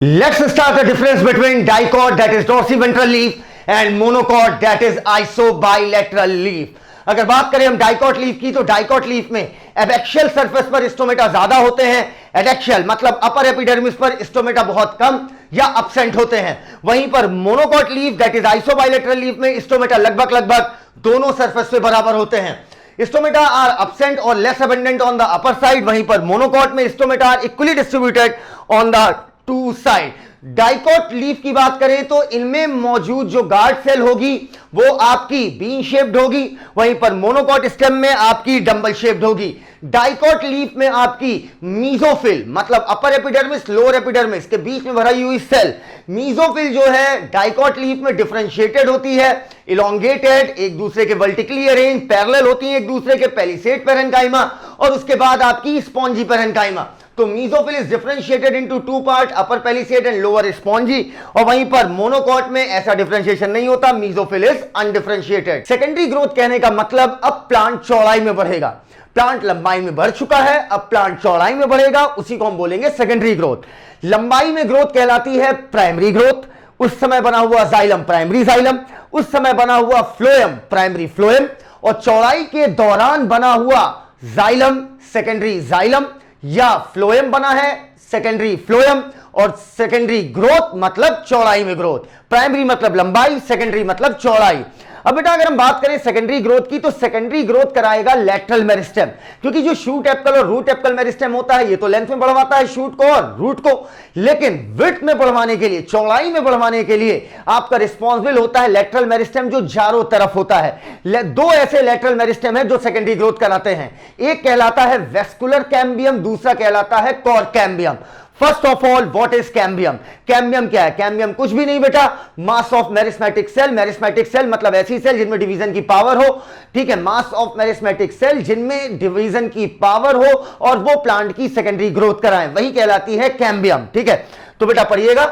Let's start the difference between dicot, that is dorsiventral leaf, and monocot, that is isobilateral leaf. अगर बात करें हम dicot leaf की, तो डाइकॉट लीफ में एबैक्सियल सरफेस पर स्टोमेटा ज्यादा होते हैं। एडैक्सियल मतलब अपर एपिडर्मिस पर स्टोमेटा बहुत कम या अब्सेंट होते हैं। वहीं पर monocot leaf, that is isobilateral leaf में स्टोमेटा लगभग दोनों सरफेस पे बराबर होते हैं। Stomata are absent or less abundant on the upper side. वहीं पर मोनोकॉट में stomata are equally distributed on the two side. Dicot leaf की बात करें तो इनमें मौजूद जो गार्ड सेल होगी वो आपकी बीन शेप्ड होगी, वहीं पर मोनोकॉट स्टेम में आपकी डंबल शेप्ड होगी। डाइकॉट लीफ में आपकी मीजोफिल मतलब अपर एपिडर्मिस लोअर एपिडर्मिस के बीच में भरी हुई सेल मीजोफिल जो है डाइकॉट लीफ में डिफरेंशिएटेड होती है, इलोंगेटेड, एक दूसरे के वर्टिकली अरेंज, पैरेलल होती है एक दूसरे के, पेलिसेड पेरेन्काइमा और उसके बाद आपकी स्पॉन्जी पेरेन्काइमा। तो mesophyll is differentiated into two part, upper palisade and lower spongy. और वहीं पर मोनोकॉट में ऐसा डिफरेंशिएशन नहीं होता, mesophyll is undifferentiated. Secondary growth कहने का मतलब अब प्लांट चौड़ाई में बढ़ेगा। प्लांट लंबाई में बढ़ चुका है, अब प्लांट चौड़ाई में बढ़ेगा, उसी को हम बोलेंगे सेकेंडरी ग्रोथ। लंबाई में ग्रोथ कहलाती है प्राइमरी ग्रोथ। उस समय बना हुआ जाइलम प्राइमरी जाइलम, उस समय बना हुआ फ्लोएम प्राइमरी फ्लोएम, और चौड़ाई के दौरान बना हुआ जाइलम सेकेंडरी जाइलम, या फ्लोएम बना है सेकेंडरी फ्लोएम। और सेकेंडरी ग्रोथ मतलब चौड़ाई में ग्रोथ। प्राइमरी मतलब लंबाई, सेकेंडरी मतलब चौड़ाई। अब बेटा अगर हम बात करें सेकेंडरी ग्रोथ की, तो सेकेंडरी ग्रोथ कराएगा लैटरल मेरिस्टेम, क्योंकि जो शूट एपिकल और रूट एपिकल मेरिस्टेम होता है ये तो लेंथ में बढ़वाता है शूट को और रूट को, लेकिन विड्थ में बढ़वाने के लिए, चौड़ाई में बढ़वाने के लिए आपका रिस्पॉन्सिबल होता है लैटरल मेरिस्टेम जो चारों तरफ होता है। दो ऐसे लैटरल मेरिस्टेम है जो सेकेंडरी ग्रोथ कराते हैं, एक कहलाता है वेस्कुलर कैम्बियम, दूसरा कहलाता है cork cambium. First of all what is cambium? Cambium क्या है? कैम्बियम कुछ भी नहीं बेटा, mass of meristematic cell. Meristematic cell मतलब ऐसी सेल जिनमें डिवीजन की पावर हो, ठीक है, मास ऑफ मेरिस्मेटिक सेल जिनमें डिवीजन की पावर हो और वो प्लांट की सेकेंडरी ग्रोथ कराएं, वही कहलाती है कैम्बियम। ठीक है, तो बेटा पढ़िएगा,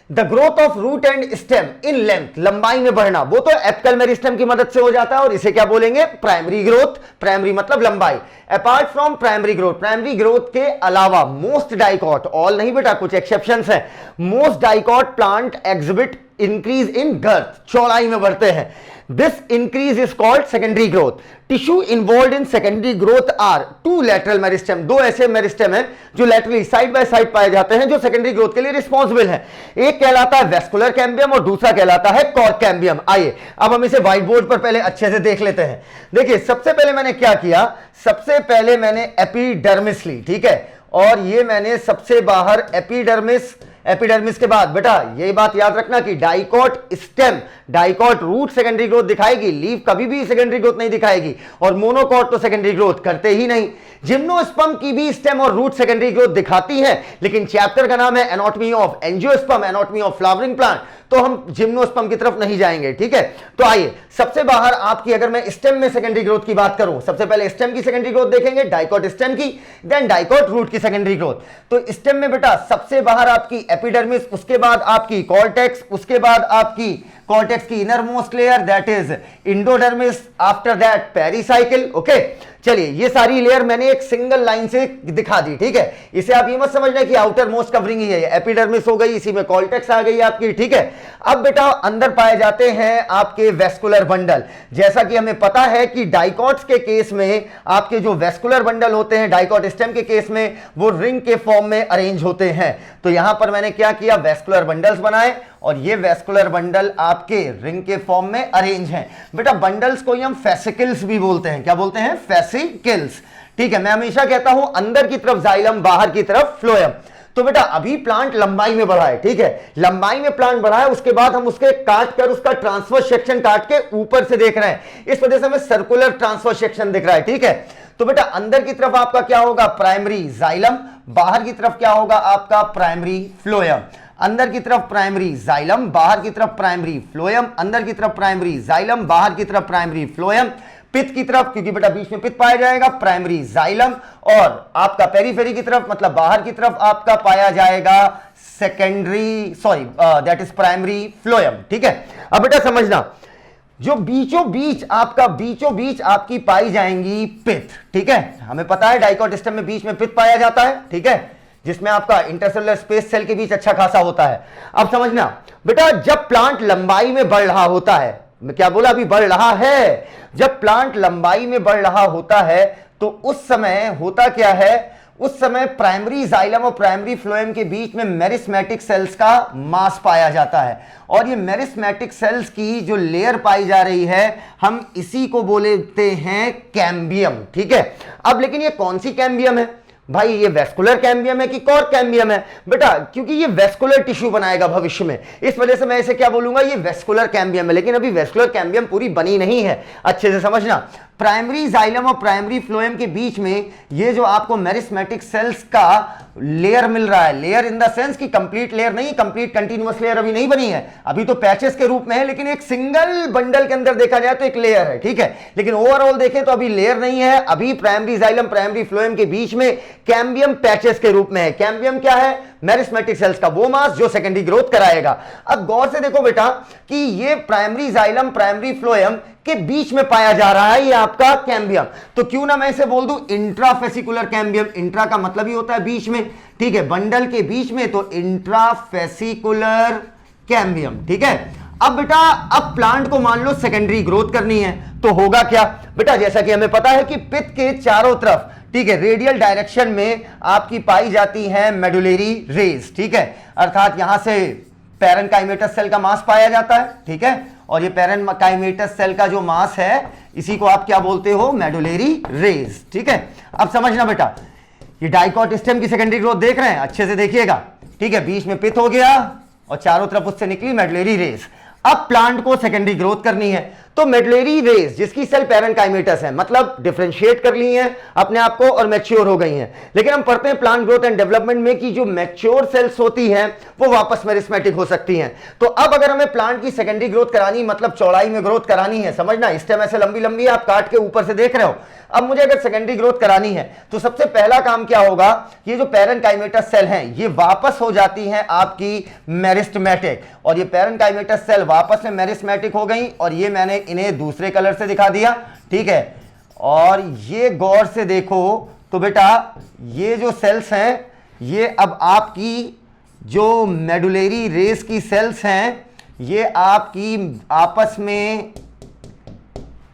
the growth of root and stem in length, लंबाई में बढ़ना, वो तो एपिकल मेरिस्टेम की मदद से हो जाता है और इसे क्या बोलेंगे? Primary growth. प्राइमरी मतलब लंबाई। Apart from primary growth, primary growth के अलावा मोस्ट डाइकॉट, ऑल नहीं बेटा कुछ एक्सेप्शंस हैं, most dicot plant exhibit increase in girth, चौड़ाई में बढ़ते हैं। This increase is called secondary growth. Tissue involve in secondary growth are two lateral meristem, दो ऐसे मेरिस्टेम हैं जो लैटरली साइड बाय साइड पाए जाते हैं जो सेकेंडरी ग्रोथ के लिए रिस्पॉन्सिबल है। एक कहलाता है वेस्कुलर कैम्बियम और दूसरा कहलाता है कॉर कैम्बियम। आइए अब हम इसे व्हाइट बोर्ड पर पहले अच्छे से देख लेते हैं। देखिए सबसे पहले मैंने क्या किया, सबसे पहले मैंने एपिडर्मिस ली, ठीक है, और ये मैंने सबसे बाहर एपिडर्मिस, एपिडर्मिस के बाद बेटा ये बात याद रखना कि dicot stem, dicot root secondary growth दिखाएगी, लीफ कभी भी सेकेंडरी ग्रोथ नहीं दिखाएगी, और मोनोकॉट तो सेकेंडरी ग्रोथ करते ही नहीं। जिम्नोस्पर्म की भी स्टेम और रूट सेकेंडरी ग्रोथ दिखाती है, लेकिन चैप्टर का नाम है anatomy of angiosperm, anatomy of flowering plant, तो हम जिम्नोस्पर्म की तरफ नहीं जाएंगे। ठीक है, तो आइए सबसे बाहर आपकी, अगर मैं स्टेम में सेकेंडरी ग्रोथ की बात करूं, सबसे पहले स्टेम की सेकेंडरी ग्रोथ देखेंगे, डाइकॉट स्टेम की, देन डाइकॉट रूट की सेकेंडरी ग्रोथ। तो स्टेम में बेटा सबसे बाहर आपकी एपिडर्मिस, उसके बाद आपकी कॉर्टेक्स, उसके बाद आपकी कॉर्टेक्स की inner most layer that is endodermis, after that pericycle. Okay, चलिए ये सारी लेयर मैंने एक सिंगल लाइन से दिखा दी, ठीक है। इसे आप ये मत समझना कि आउटर मोस्ट कवरिंग ही है, एपिडर्मिस हो गई, इसी में कॉर्टेक्स आ गई आपकी, ठीक है। अब बेटा अंदर पाए जाते हैं आपके वेस्कुलर बंडल। जैसा कि हमें पता है कि डाइकॉट्स के केस में आपके जो वेस्कुलर बंडल होते हैं, डाइकॉट स्टेम के केस में वो रिंग के फॉर्म में अरेंज होते हैं। तो यहां पर मैंने क्या किया, वेस्कुलर बंडल्स बनाए, और ये वेस्कुलर बंडल आपके रिंग के फॉर्म में अरेंज हैं। बेटा बंडल्स को ही हम फेसिकल्स भी बोलते हैं, क्या बोलते हैं? फेसिकल्स। ठीक है, मैं हमेशा कहता हूं अंदर की तरफ जाइलम, बाहर की तरफ फ्लोएम। तो बेटा अभी प्लांट लंबाई में बढ़ा है, ठीक है, लंबाई में प्लांट बढ़ा है, उसके बाद हम उसके काट कर उसका ट्रांसफर सेक्शन काट के ऊपर से देख रहे हैं, इस वजह से हमें सर्कुलर ट्रांसफर सेक्शन दिख रहा है। ठीक है, तो बेटा अंदर की तरफ आपका क्या होगा? प्राइमरी जाइलम, बाहर की तरफ क्या होगा आपका? Primary phloem. अंदर की तरफ प्राइमरी जाइलम, बाहर की तरफ प्राइमरी फ्लोएम, अंदर की तरफ प्राइमरी जाइलम, बाहर की तरफ प्राइमरी फ्लोएम। पित्त की तरफ, क्योंकि बेटा बीच में पित्त पाया जाएगा, प्राइमरी जाइलम, और आपका पेरीफेरी की तरफ मतलब बाहर की तरफ आपका पाया जाएगा secondary, sorry that is primary phloem. ठीक है, अब बेटा समझना, जो बीचों बीच आपकी पाई जाएंगी पित्त, ठीक है, हमें पता है डाइकॉट स्टेम में बीच में पित्त पाया जाता है, ठीक है, जिसमें आपका इंटरसेलुलर स्पेस सेल के बीच अच्छा खासा होता है। अब समझना बेटा, जब प्लांट लंबाई में बढ़ रहा होता है, मैं क्या बोला अभी, बढ़ रहा है, जब प्लांट लंबाई में बढ़ रहा होता है तो उस समय होता क्या है, उस समय प्राइमरी जाइलम और प्राइमरी फ्लोएम के बीच में मेरिस्मेटिक सेल्स का मास पाया जाता है, और ये मेरिस्मेटिक सेल्स की जो लेयर पाई जा रही है हम इसी को बोलते हैं कैम्बियम। ठीक है, अब लेकिन ये कौन सी कैम्बियम है भाई, ये वेस्कुलर कैम्बियम है कि कॉर्क कैम्बियम है बेटा, क्योंकि ये वेस्कुलर टिश्यू बनाएगा भविष्य में, इस वजह से मैं इसे क्या बोलूंगा, ये वेस्कुलर कैम्बियम है। लेकिन अभी वेस्कुलर कैम्बियम पूरी बनी नहीं है, अच्छे से समझना। प्राइमरी जाइलम और प्राइमरी फ्लोएम के बीच में ये जो आपको मेरिस्मेटिक सेल्स का लेयर मिल रहा है, लेयर इन द सेंस कि कंप्लीट लेयर नहीं, कंप्लीट कंटीन्यूअस लेयर अभी नहीं बनी है, अभी तो पैचेस के रूप में है, लेकिन एक सिंगल बंडल के अंदर देखा जाए तो एक लेयर है। ठीक है, लेकिन ओवरऑल देखें तो अभी लेयर नहीं है, अभी प्राइमरी जाइलम प्राइमरी फ्लोएम के बीच में कैम्बियम पैचेस के रूप में है। कैम्बियम क्या है, मेरिस्मेटिक सेल्स का वो मास जो सेकेंडरी ग्रोथ कराएगा। अब गौर से देखो बेटा कि ये प्राइमरी जाइलम प्राइमरी फ्लोएम के बीच में पाया जा रहा है ये आपका कैम्बियम, तो क्यों ना मैं इसे बोल दूं इंट्राफेसिकुलर कैम्बियम। इंट्रा का मतलब ही होता है बीच में, ठीक है, बंडल के बीच में, तो इंट्राफेसिकुलर कैम्बियम। ठीक है, अब बेटा अब प्लांट को मान लो सेकेंडरी ग्रोथ करनी है तो होगा क्या बेटा, जैसा कि हमें पता है कि पित्त के चारों तरफ, ठीक है, रेडियल डायरेक्शन में आपकी पाई जाती है मेडुलरी रेज। ठीक है, अर्थात यहां से पैरेन्काइमेटस सेल का मास पाया जाता है। ठीक है, और ये पैरेन्काइमेटस सेल का जो मास है इसी को आप क्या बोलते हो, मेडुलरी रेज। ठीक है, अब समझना बेटा, ये डाइकॉट स्टेम की सेकेंडरी ग्रोथ देख रहे हैं, अच्छे से देखिएगा। ठीक है, बीच में पित्त हो गया और चारों तरफ उससे निकली मेडुलरी रेज। अब प्लांट को सेकेंडरी ग्रोथ करनी है तो मेडुलरी रेज जिसकी सेल पैरेन्काइमेटस है, मतलब डिफरेंशिएट कर ली हैं अपने आप को और मैच्योर हो गई हैं। लेकिन हम पढ़ते हैं प्लांट ग्रोथ एंड डेवलपमेंट में कि जो मैच्योर सेल्स होती हैं वो वापस मेरिस्मेटिक हो सकती हैं। तो अब अगर हमें प्लांट की सेकेंडरी ग्रोथ करानी, मतलब चौड़ाई में ग्रोथ करानी है, समझना, स्टेम ऐसे लंबी लंबी है, आप काट के ऊपर से देख रहे हो। अब मुझे अगर सेकेंडरी ग्रोथ करानी है तो सबसे पहला काम क्या होगा, ये जो पैरेन्काइमेटस सेल हैं ये वापस हो जाती हैं आपकी मेरिस्टेमेटिक, और ये पैरेन्काइमेटस सेल वापस में मेरिस्मेटिक हो गई, और ये मैंने इन्हें दूसरे कलर से दिखा दिया। ठीक है, और ये गौर से देखो तो बेटा ये जो सेल्स हैं ये अब आपकी जो मेडुलरी रेस की सेल्स हैं ये आपकी आपस में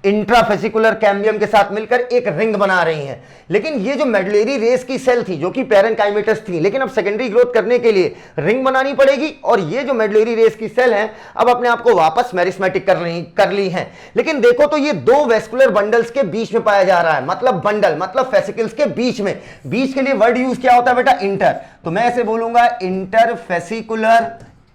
इंट्राफेसिकुलर कैम्बियम के साथ मिलकर एक रिंग बना रही हैं। लेकिन ये जो मेडुलरी रेस की सेल थी जो कि पैरेन्काइमेटस थी, लेकिन अब सेकेंडरी ग्रोथ करने के लिए रिंग बनानी पड़ेगी, और ये जो मेडुलरी रेस की सेल हैं अब अपने आप को वापस मेरिस्मेटिक कर ली हैं। लेकिन देखो तो ये दो वेस्कुलर बंडल्स के बीच में पाया जा रहा है, मतलब बंडल मतलब फेसिकल्स के बीच में। बीच के लिए वर्ड यूज क्या होता है बेटा, इंटर, तो मैं ऐसे बोलूंगा इंटरफेसिकुलर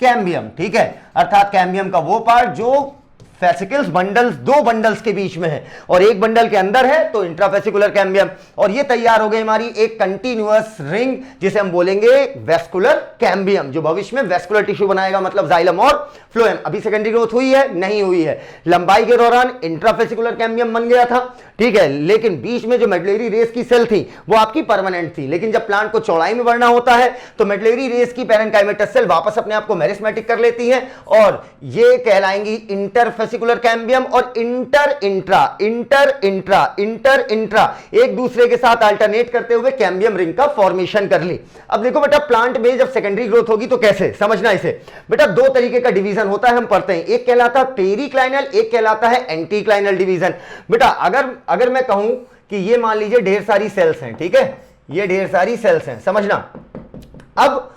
कैम्बियम। ठीक है, अर्थात कैम्बियम का वो पार्ट जो फेसिकल्स बंडल्स, दो बंडल्स के बीच में है और एक बंडल के अंदर है, तो इंट्राफेसिकुलर कैम्बियम। और ये तैयार हो गई हमारी एक कंटीन्यूअस रिंग जिसे हम बोलेंगे वेस्कुलर कैम्बियम, जो भविष्य में वेस्कुलर टिश्यू बनाएगा, मतलब जाइलम और फ्लोएम। अभी सेकेंडरी ग्रोथ हुई है, नहीं हुई है, लंबाई के दौरान इंट्राफेसिकुलर कैम्बियम बन गया था। ठीक है, लेकिन बीच में जो मेडुलरी रेस की सेल थी वो आपकी परमानेंट थी। लेकिन जब प्लांट को चौड़ाई में बढ़ना होता है तो मेडुलरी रेस की पैरेन्काइमेटस सेल वापस अपने आप को मेरिस्मेटिक कर लेती है, और ये कहलाएंगी इंटरफेसिकुलर कैम्बियम और inter intra inter intra inter intra, एक दूसरे के साथ अल्टरनेट करते हुए कैम्बियम रिंग का फॉर्मेशन कर ली। अब देखो बेटा, प्लांट में जब सेकेंडरी ग्रोथ होगी तो कैसे समझना इसे बेटा, दो तरीके का डिवीजन होता है, हम पढ़ते हैं, एक कहलाता है पेरिक्लाइनल, एक कहलाता है एंटीक्लाइनल डिवीजन। बेटा अगर मैं कहूं कि ये मान लीजिए ढेर सारी सेल्स हैं, ठीक है, ये ढेर सारी सेल्स हैं, समझना। अब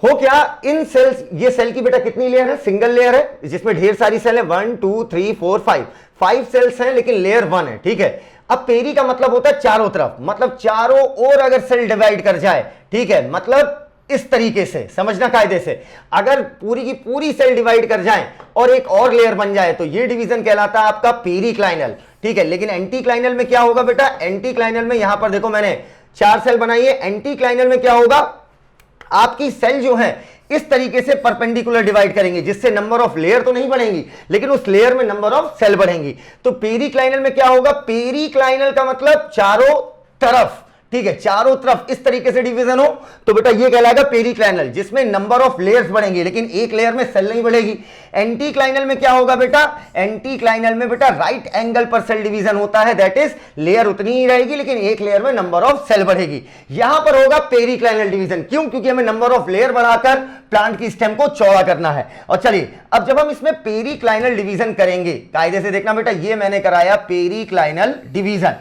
हो क्या, इन सेल्स, ये सेल की बेटा कितनी लेयर है, सिंगल लेयर है जिसमें ढेर सारी सेल है, 1 2 3 4 5 सेल्स हैं लेकिन लेयर 1 है। ठीक है, अब पेरी का मतलब होता है चारों तरफ, मतलब चारों ओर अगर सेल डिवाइड कर जाए, ठीक है, मतलब इस तरीके से समझना कायदे से, अगर पूरी की पूरी सेल डिवाइड कर जाएं और एक और लेयर बन जाए तो ये डिवीजन कहलाता है आपका पेरिक्लाइनल। ठीक है, लेकिन एंटीक्लाइनल में क्या होगा बेटा, एंटीक्लाइनल में यहां पर देखो मैंने 4 सेल बनाई है, एंटीक्लाइनल में क्या होगा, आपकी सेल जो है इस तरीके से परपेंडिकुलर डिवाइड करेंगे, जिससे नंबर ऑफ लेयर तो नहीं बढ़ेंगी लेकिन उस लेयर में नंबर ऑफ सेल बढ़ेंगी। तो पेरिक्लाइनल में क्या होगा, पेरिक्लाइनल का मतलब चारों तरफ, ठीक है, चारों तरफ इस तरीके से डिवीजन हो तो बेटा ये कहलाएगा पेरिक्लाइनल, जिसमें नंबर ऑफ लेयर्स बढ़ेंगे लेकिन एक लेयर में सेल नहीं बढ़ेगी। एंटीक्लाइनल में क्या होगा बेटा, एंटीक्लाइनल में बेटा राइट एंगल पर सेल डिवीजन होता है, दैट इज लेयर उतनी ही रहेगी लेकिन एक लेयर में नंबर ऑफ सेल बढ़ेगी। यहां पर होगा पेरिक्लाइनल डिवीजन, क्यों, क्योंकि हमें नंबर ऑफ लेयर बढ़ाकर प्लांट की स्टेम को चौड़ा करना है। और चलिए अब जब हम इसमें पेरिक्लाइनल डिवीजन करेंगे, कायदे से देखना बेटा, ये मैंने कराया पेरिक्लाइनल डिवीजन,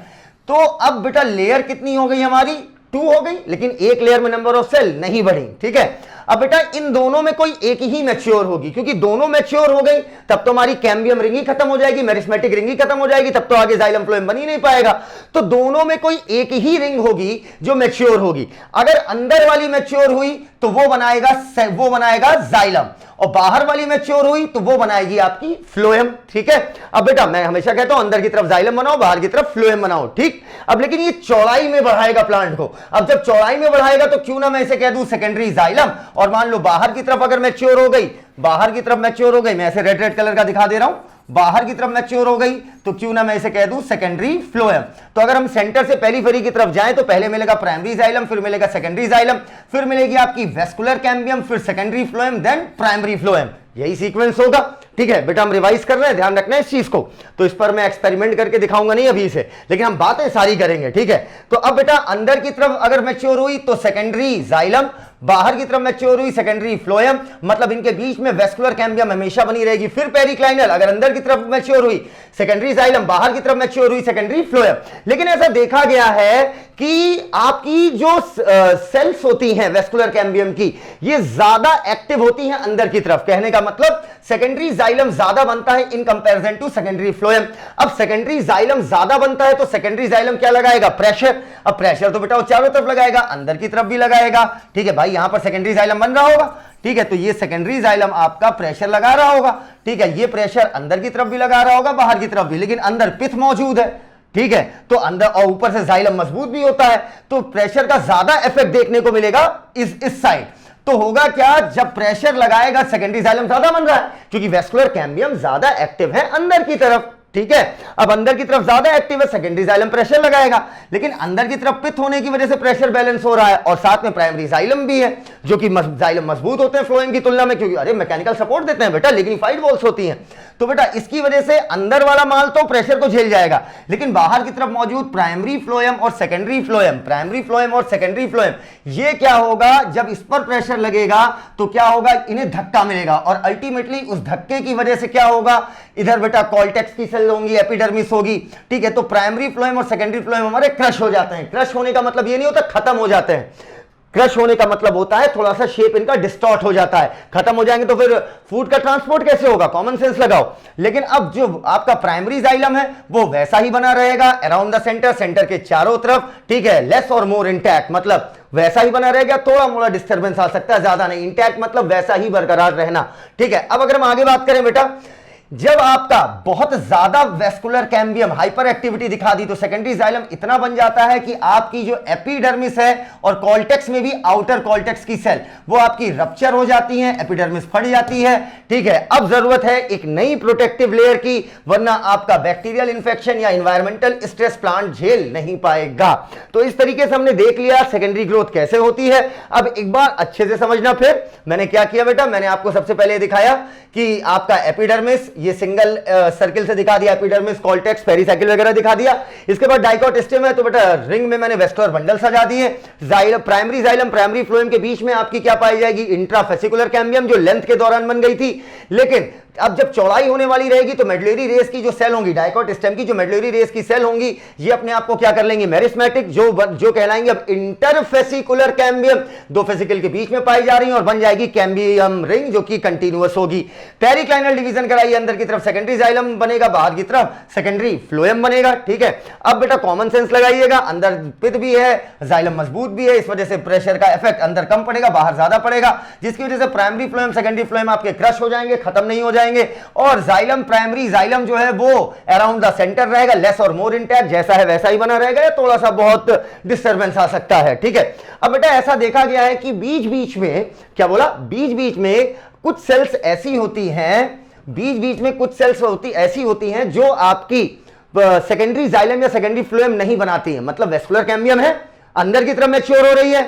तो अब बेटा लेयर कितनी हो गई हमारी, 2 हो गई, लेकिन एक लेयर में नंबर ऑफ सेल नहीं बढ़ी। ठीक है, अब बेटा इन दोनों में कोई एक ही मैच्योर होगी, क्योंकि दोनों मैच्योर हो गई तब तो हमारी कैम्बियम रिंग ही खत्म हो जाएगी, मेरिस्मेटिक रिंग ही खत्म हो जाएगी, तब तो आगे जाइलम फ्लोएम बन ही नहीं पाएगा। तो दोनों में कोई एक ही रिंग होगी जो मैच्योर होगी। अगर अंदर वाली मैच्योर हुई तो वो बनाएगा जाइलम, और बाहर वाली मैच्योर हुई तो वो बनाएगी आपकी फ्लोएम। ठीक है, अब बेटा मैं हमेशा कहता हूं अंदर की तरफ जाइलम बनाओ, बाहर की तरफ फ्लोएम बनाओ। ठीक, अब लेकिन ये चौड़ाई में बढ़ाएगा प्लांट को। अब जब चौड़ाई में बढ़ाएगा तो क्यों ना मैं इसे कह दूं सेकेंडरी जाइलम, और मान लो बाहर की तरफ अगर मैच्योर हो गई, बाहर की तरफ मैच्योर हो गई, मैं ऐसे रेड रेड कलर का दिखा दे रहा हूं, बाहर की तरफ मैच्योर हो गई तो क्यों ना मैं इसे कह दूं सेकेंडरी फ्लोएम। तो अगर हम सेंटर से पेरिफेरी की तरफ जाएं तो पहले मिलेगा प्राइमरी जाइलम, फिर मिलेगा सेकेंडरी जाइलम, फिर मिलेगी आपकी वेस्कुलर कैम्बियम, फिर secondary phloem, then primary phloem. यही सीक्वेंस होगा। ठीक है बेटा, हम रिवाइज कर रहे हैं, ध्यान रखना है इस चीज को, तो इस पर मैं एक्सपेरिमेंट करके दिखाऊंगा नहीं अभी से, लेकिन हम बातें सारी करेंगे। ठीक है, तो अब बेटा अंदर की तरफ अगर मैच्योर हुई तो सेकेंडरी जाइलम, बाहर की तरफ मैच्योर हुई सेकेंडरी फ्लोएम, मतलब इनके बीच में वेस्कुलर कैम्बियम हमेशा बनी रहेगी। फिर पेरिक्लाइनल, अगर अंदर की तरफ मैच्योर हुई सेकेंडरी जाइलम, बाहर की तरफ मैच्योर हुई सेकेंडरी फ्लोएम। लेकिन ऐसा देखा गया है कि आपकी जो सेल्स होती हैं वेस्कुलर कैम्बियम की, ये ज्यादा एक्टिव होती हैं अंदर की तरफ। कहने का मतलब सेकेंडरी जाइलम ज्यादा बनता है in comparison to secondary phloem. अब सेकेंडरी जाइलम ज्यादा बनता है तो सेकेंडरी जाइलम क्या लगाएगा, प्रेशर। अब प्रेशर तो बेटा वो चारों तरफ लगाएगा, अंदर की तरफ भी लगाएगा। ठीक है भाई, यहां पर सेकेंडरी जाइलम बन रहा होगा। ठीक है, तो ये सेकेंडरी जाइलम आपका प्रेशर लगा रहा होगा। ठीक है, ये प्रेशर अंदर की तरफ भी लगा रहा होगा, बाहर की तरफ भी, लेकिन अंदर पिथ मौजूद है। ठीक है, तो अंदर और ऊपर से जाइलम मजबूत भी होता है, तो प्रेशर का ज्यादा इफेक्ट देखने को मिलेगा इस साइड। तो होगा क्या, जब प्रेशर लगाएगा सेकेंडरी जाइलम ज्यादा बन रहा है क्योंकि वेस्कुलर कैम्बियम ज्यादा एक्टिव है अंदर की तरफ। ठीक है, अब अंदर की तरफ ज्यादा एक्टिव है, सेकेंडरी जाइलम प्रेशर लगाएगा, लेकिन अंदर की तरफ पिथ होने की वजह से प्रेशर बैलेंस हो रहा है, और साथ में प्राइमरी जाइलम भी है जो कि जाइलम मजबूत होते हैं फ्लोएम की तुलना में, क्योंकि अरे मैकेनिकल सपोर्ट देते हैं बेटा, लिग्निफाइड वॉल्स होती हैं। तो बेटा इसकी वजह से अंदर वाला माल तो प्रेशर को झेल जाएगा, लेकिन बाहर की तरफ मौजूद प्राइमरी फ्लोएम और सेकेंडरी फ्लोएम, प्राइमरी फ्लोएम और सेकेंडरी फ्लोएम, ये क्या होगा, जब इस पर प्रेशर लगेगा तो क्या होगा, इन्हें धक्का मिलेगा, और अल्टीमेटली उस धक्के की वजह से क्या होगा, इधर बेटा कॉर्टेक्स की सेल होंगी, एपिडर्मिस होगी। ठीक है, तो प्राइमरी फ्लोएम और सेकेंडरी फ्लोएम हमारे क्रश हो जाते हैं। क्रश होने का मतलब ये नहीं होता खत्म हो जाते हैं, क्रश होने का मतलब होता है थोड़ा सा शेप इनका डिस्टॉर्ट हो जाता है। खत्म हो जाएंगे तो फिर फूड का ट्रांसपोर्ट कैसे होगा, कॉमन सेंस लगाओ। लेकिन अब जो आपका प्राइमरी जाइलम है वो वैसा ही बना रहेगा अराउंड द सेंटर, सेंटर के चारों तरफ। ठीक है, लेस और मोर इंटैक्ट, मतलब वैसा ही बना रहेगा, थोड़ा मोड़ा डिस्टर्बेंस आ सकता है, ज्यादा नहीं। इंटैक्ट मतलब वैसा ही बरकरार रहना। ठीक है, अब अगर हम आगे बात करें बेटा, जब आपका बहुत ज्यादा वेस्कुलर कैम्बियम हाइपर एक्टिविटी दिखा दी तो सेकेंडरी जाइलम इतना बन जाता है कि आपकी जो एपिडर्मिस है और कॉर्टेक्स में भी आउटर कॉर्टेक्स की सेल वो आपकी रप्चर हो जाती है, एपिडर्मिस फट जाती है। ठीक है, अब जरूरत है एक नई प्रोटेक्टिव लेयर की, वरना आपका बैक्टीरियल इंफेक्शन या एनवायरमेंटल स्ट्रेस प्लांट झेल नहीं पाएगा। तो इस तरीके से हमने देख लिया सेकेंडरी ग्रोथ कैसे होती है। अब एक बार अच्छे से समझना, फिर मैंने क्या किया बेटा, मैंने आपको सबसे पहले दिखाया कि आपका एपिडर्मिस, ये सिंगल सर्किल से दिखा दिया, एपिडर्मिस, कॉर्टेक्स, पेरिसाइकिल वगैरह दिखा दिया। इसके बाद डाइकोट स्टेम है, तो बेटा रिंग में मैंने वेस्कुलर बंडल सजा दिए। जाइलम, प्राइमरी फ्लोएम के बीच में आपकी क्या पाई जाएगी, इंट्राफेसिकुलर कैम्बियम, जो लेंथ के दौरान बन गई थी। लेकिन अब जब चौड़ाई होने वाली रहेगी तो मेडुलरी रेस की जो सेल होंगी, डाइकोट स्टेम की जो मेडुलरी रेस की सेल होंगी, ये अपने आप को क्या कर लेंगे, मेरिस्मेटिक, जो कहलाएंगे अब इंटरफेसिकुलर कैम्बियम, दो फेसिकल के बीच में पाई जा रही है, और बन जाएगी कैम्बियम रिंग जो कि कंटिन्यूअस होगी। पेरिक्लाइनल डिवीजन कराइए, अंदर की तरफ सेकेंडरी जाइलम बनेगा, बाहर की तरफ सेकेंडरी फ्लोएम बनेगा। ठीक है, अब बेटा कॉमन सेंस लगाइएगा, अंदर पिथ भी है, जाइलम मजबूत भी है, इस वजह से प्रेशर का इफेक्ट अंदर कम पड़ेगा, बाहर ज्यादा पड़ेगा, जिसकी वजह से प्राइमरी फ्लोएम सेकेंडरी फ्लोएम आपके क्रश हो जाएंगे, खत्म नहीं हो जाएंगे, और जाइलम, प्राइमरी जाइलम जो है वो अराउंड द सेंटर रहेगा, लेस और मोर इंटैक्ट, जैसा है वैसा ही बना रहेगा, या थोड़ा सा बहुत डिस्टर्बेंस आ सकता है। ठीक है, अब बेटा ऐसा देखा गया है कि बीच बीच में, क्या बोला, बीच बीच में कुछ सेल्स ऐसी होती हैं, बीच बीच में कुछ सेल्स ऐसी होती हैं जो आपकी सेकेंडरी जाइलम या सेकेंडरी फ्लोएम नहीं बनाती है। मतलब वेस्कुलर कैम्बियम है, अंदर की तरफ मैच्योर हो रही है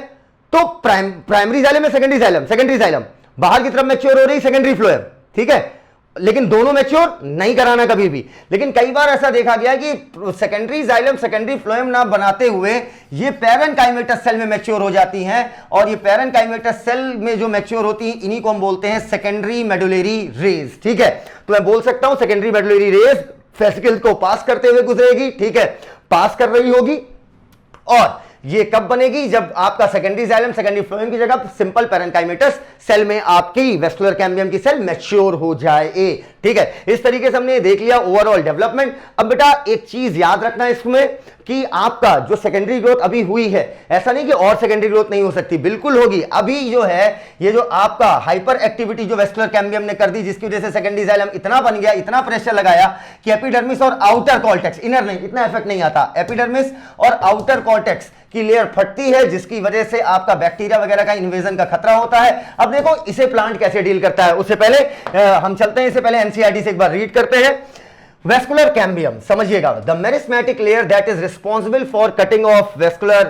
तो प्राइमरी जाइलम में सेकेंडरी जाइलम, बाहर की तरफ मैच्योर हो रही सेकेंडरी फ्लोएम, ठीक है। लेकिन दोनों मैच्योर नहीं कराना कभी भी। लेकिन कई बार ऐसा देखा गया कि सेकेंडरी जाइलम सेकेंडरी फ्लोएम ना बनाते हुए ये पैरेन्काइमेटस सेल में मैच्योर हो जाती हैं, और ये पैरेन्काइमेटस सेल में जो मैच्योर होती हैं इन्हीं को हम बोलते हैं सेकेंडरी मेडुलरी रेज, ठीक है। तो मैं बोल सकता हूं सेकेंडरी मेडुलरी रेज वेसिकल को पास करते हुए गुजरेगी, ठीक है, पास कर रही होगी, और ये कब बनेगी, जब आपका सेकेंडरी जाइलम सेकेंडरी फ्लोएम की जगह सिंपल पैरेन्काइमेटस सेल में आपकी वेस्कुलर कैम्बियम की सेल मैच्योर हो जाए, ठीक है। इस तरीके से हमने देख लिया ओवरऑल डेवलपमेंट। अब बेटा एक चीज याद रखना इसमें कि आपका जो सेकेंडरी ग्रोथ अभी हुई है, ऐसा नहीं कि और सेकेंडरी ग्रोथ नहीं हो सकती, बिल्कुल होगी। अभी जो है ये जो आपका हाइपर एक्टिविटी जो वेस्कुलर कैम्बियम ने कर दी, जिसकी वजह से सेकेंडरी जाइलम इतना बन गया, इतना प्रेशर लगाया कि एपिडर्मिस और आउटर कॉर्टेक्स, इनर नहीं, इतना इफेक्ट नहीं आता, एपिडर्मिस और आउटर कॉर्टेक्स की लेयर फटती है, जिसकी वजह से आपका बैक्टीरिया वगैरह का इन्वेजन का खतरा होता है। अब देखो इसे प्लांट कैसे डील करता है, उससे पहले हम चलते हैं, इससे पहले एनसीईआरटी से एक बार रीड करते हैं। वेस्कुलर कैम्बियम समझिएगा, the meristematic layer that is responsible for cutting of vascular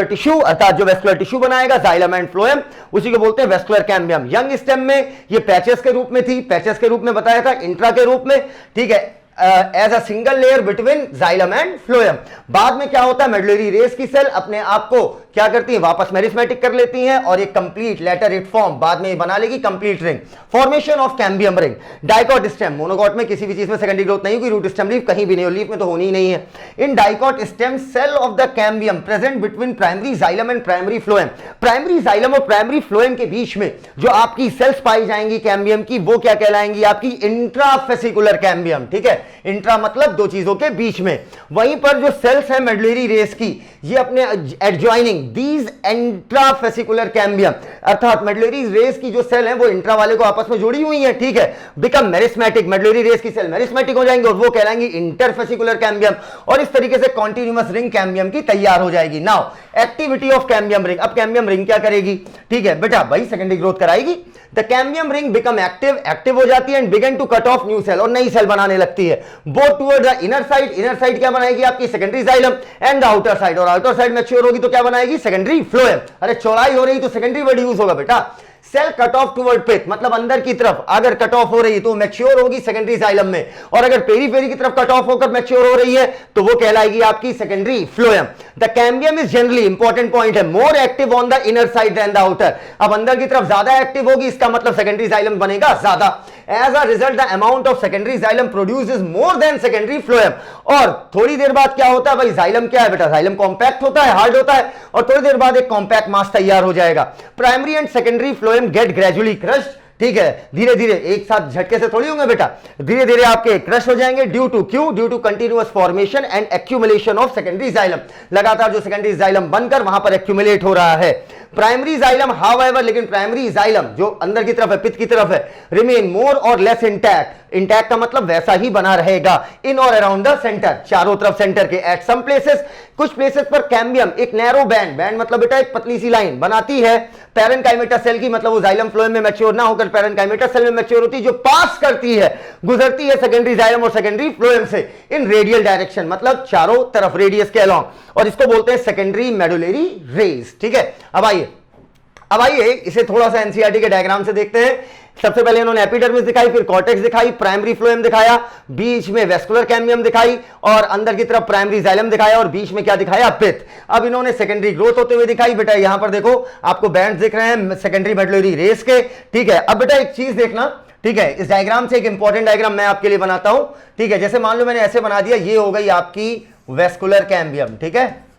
tissue, अर्थात जो वेस्कुलर टिश्यू बनाएगा जाइलम एंड फ्लोएम, उसी को बोलते हैं वेस्कुलर कैम्बियम। यंग स्टेम में ये पैचेस के रूप में थी, पैचेस के रूप में बताया था, इंट्रा के रूप में, ठीक है, as a single layer between xylem and phloem. बाद में क्या होता है, मेडुलरी रेस की सेल अपने आप को क्या करती है, वापस मेरिस्मेटिक कर लेती हैं, और एक कंप्लीट लेटरेट फॉर्म बाद में बना लेगी, complete ring, formation of cambium ring. Dicot stem, monocot में किसी भी चीज में सेकेंडरी ग्रोथ नहीं हुई, रूट स्टेम लीफ कहीं भी नहीं हो, लीफ में तो होनी ही नहीं है। In dicot stem cell of the cambium present between primary xylem and primary phloem. Primary xylem और प्राइमरी फ्लोएम के बीच में जो आपकी सेल्स पाई जाएंगी कैम्बियम की, वो क्या कहलाएंगी, आपकी इंट्राफेसिकुलर कैम्बियम, ठीक है। इंट्रा मतलब दो चीजों के बीच में। वहीं पर जो सेल्स है मेडुलरी रेस की, ये अपने एडजॉइनिंग दीज इंट्राफेसिकुलर कैम्बियम, अर्थात मेडुलरी रेस की जो सेल है वो इंट्रा वाले को आपस में जुड़ी हुई है, ठीक है, बिकम मेरिस्मेटिक, मेडुलरी रेस की सेल मेरिस्मेटिक हो जाएंगे और वो कहलाएंगी इंटरफेसिकुलर कैम्बियम, और इस तरीके से कॉन्टिन्यूअस रिंग कैम्बियम की तैयार हो जाएगी। Now activity of cambium ring, अब कैम्बियम रिंग क्या करेगी, ठीक है बेटा, भाई सेकेंडरी ग्रोथ कराएगी। The cambium ring become active हो जाती है and begin to cut off new cell, और नई सेल बनाने लगती है, both toward the inner side क्या बनाएगी आपकी secondary xylem, and the outer side, और आउटर साइड मैच्योर होगी तो क्या बनाएगी, सेकेंडरी फ्लोएम। अरे चौड़ाई हो रही तो सेकेंडरी वर्ड यूज होगा बेटा। सेल कट ऑफ टुवर्ड पिथ, मतलब अंदर की तरफ अगर कट ऑफ हो रही है तो मैच्योर होगी सेकेंडरी जाइलम में, और अगर पेरीफेरी की तरफ कट ऑफ होकर मैच्योर हो रही है तो वो कहलाएगी आपकी secondary phloem. The cambium is generally, important point है, more active on the inner side than the outer. अब अंदर की तरफ ज्यादा एक्टिव होगी, इसका मतलब सेकेंडरी जाइलम बनेगा ज्यादा। As a result the amount of secondary xylem produce is more than secondary phloem. और थोड़ी देर बाद क्या होता है भाई, जाइलम क्या है बेटा, जाइलम कॉम्पैक्ट होता है, हार्ड होता है, और थोड़ी देर बाद एक कॉम्पैक्ट मास तैयार हो जाएगा। Primary and secondary phloem get gradually crushed, ठीक है, धीरे धीरे, एक साथ झटके से थोड़ी होंगे बेटा, धीरे धीरे आपके क्रश हो जाएंगे। ड्यू टू क्यों, due to continuous formation and accumulation of secondary xylem, लगातार जो सेकेंडरी जाइलम बनकर वहां पर एक्यूमुलेट हो रहा है। प्राइमरी जाइलम हाउएवर, लेकिन प्राइमरी जाइलम जो अंदर की तरफ है, पित्त की तरफ है, रिमेन मोर और लेस इंटैक्ट, इंटैक्ट का मतलब वैसा ही बना रहेगा, इन और अराउंड द सेंटर, चारों तरफ सेंटर के। एट सम प्लेसेस, कुछ प्लेसेस पर कैम्बियम एक नैरो बैंड मतलब बेटा एक पतली सी लाइन बनाती है पैरेन्काइमेटस सेल की, मतलब वो जाइलम फ्लोएम में मैच्योर ना होकर पैरेन्काइमेटस सेल में मैच्योर होती है, जो पास करती है, गुजरती है सेकेंडरी जाइलम और सेकेंडरी फ्लोएम से इन रेडियल डायरेक्शन, मतलब चारों तरफ रेडियस के अलोंग, और इसको बोलते हैं सेकेंडरी मेडुलरी रेस, ठीक है। अब आइए इसे थोड़ा सा एनसीईआरटी के डायग्राम से देखते हैं। सबसे पहले इन्होंने एपिडर्मिस दिखाई, फिर कॉर्टेक्स दिखाई, प्राइमरी फ्लोएम दिखाया, बीच में वेस्कुलर कैम्बियम दिखाई, और अंदर की तरफ प्राइमरी जाइलम दिखाया, और बीच में क्या दिखाया, पित्त। अब इन्होंने सेकेंडरी ग्रोथ होते हुए दिखाई बेटा, यहां पर देखो आपको बैंड दिख रहे हैं सेकेंडरी मेडुलरी रेस के, ठीक है। अब बेटा एक चीज देखना, ठीक है, इस डायग्राम से एक इंपॉर्टेंट डायग्राम मैं आपके लिए बनाता हूं, ठीक है। जैसे मान लो मैंने ऐसे बना दिया, ये हो गई आपकी वेस्कुलर कैम्बियम, ठीक है,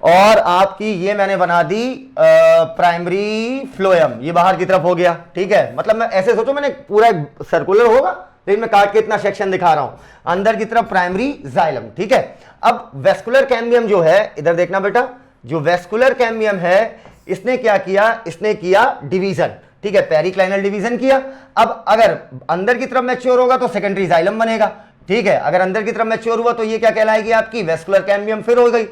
और आपकी ये मैंने बना दी प्राइमरी फ्लोएम, ये बाहर की तरफ हो गया, ठीक है। मतलब मैं ऐसे सोचो, मैंने पूरा सर्कुलर होगा लेकिन मैं काट के इतना सेक्शन दिखा रहा हूं, अंदर की तरफ प्राइमरी जाइलम, ठीक है। अब वेस्कुलर कैम्बियम जो है, इधर देखना बेटा, जो वेस्कुलर कैम्बियम है इसने क्या किया, इसने किया डिवीजन, ठीक है, पेरिक्लाइनल डिवीजन किया। अब अगर अंदर की तरफ मैच्योर होगा तो सेकेंडरी जाइलम बनेगा, ठीक है। अगर अंदर की तरफ मैच्योर हुआ तो ये क्या कहलाएगी आपकी वेस्कुलर कैम्बियम फिर हो गई।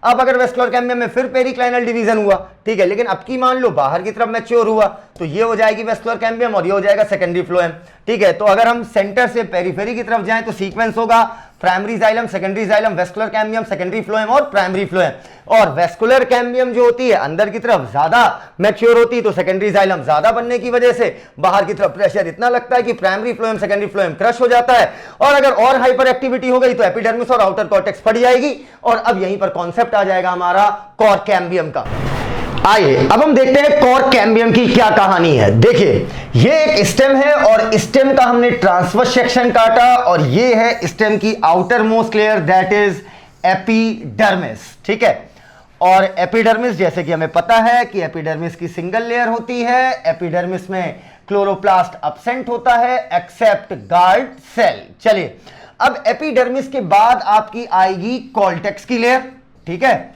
अब अगर वेस्कुलर कैम्बियम में फिर पेरिक्लाइनल डिवीजन हुआ, ठीक है, लेकिन अब की मान लो बाहर की तरफ मैच्योर हुआ तो ये हो जाएगी वेस्कुलर कैम्बियम और ये हो जाएगा सेकेंडरी फ्लोएम, ठीक है। तो अगर हम सेंटर से पेरिफेरी की तरफ जाएं तो सीक्वेंस होगा primary xylem, secondary xylem, vascular cambium, secondary phloem और प्राइमरी फ्लोएम। और वेस्कुलर कैम्बियम जो होती है अंदर की तरफ ज्यादा मैच्योर होती है, तो सेकेंडरी जाइलम ज्यादा बनने की वजह से बाहर की तरफ प्रेशर इतना लगता है कि primary phloem secondary phloem crush हो जाता है। और अगर और हाइपर एक्टिविटी हो गई तो एपिडर्मिस और आउटर कॉर्टेक्स फट जाएगी। और अब यहीं पर कॉन्सेप्ट आ जाएगा हमारा कोर कैम्बियम का। आइए अब हम देखते हैं कोर कैम्बियम की क्या कहानी है। देखिए ये एक स्टेम है और स्टेम का हमने ट्रांसवर्स सेक्शन काटा और ये है स्टेम की outer most layer that is epidermis. ठीक है, और एपिडर्मिस जैसे कि हमें पता है कि एपिडर्मिस की सिंगल लेयर होती है। एपिडर्मिस में क्लोरोप्लास्ट एब्सेंट होता है एक्सेप्ट गार्ड सेल। चलिए अब एपिडर्मिस के बाद आपकी आएगी कॉर्टेक्स की लेयर। ठीक है,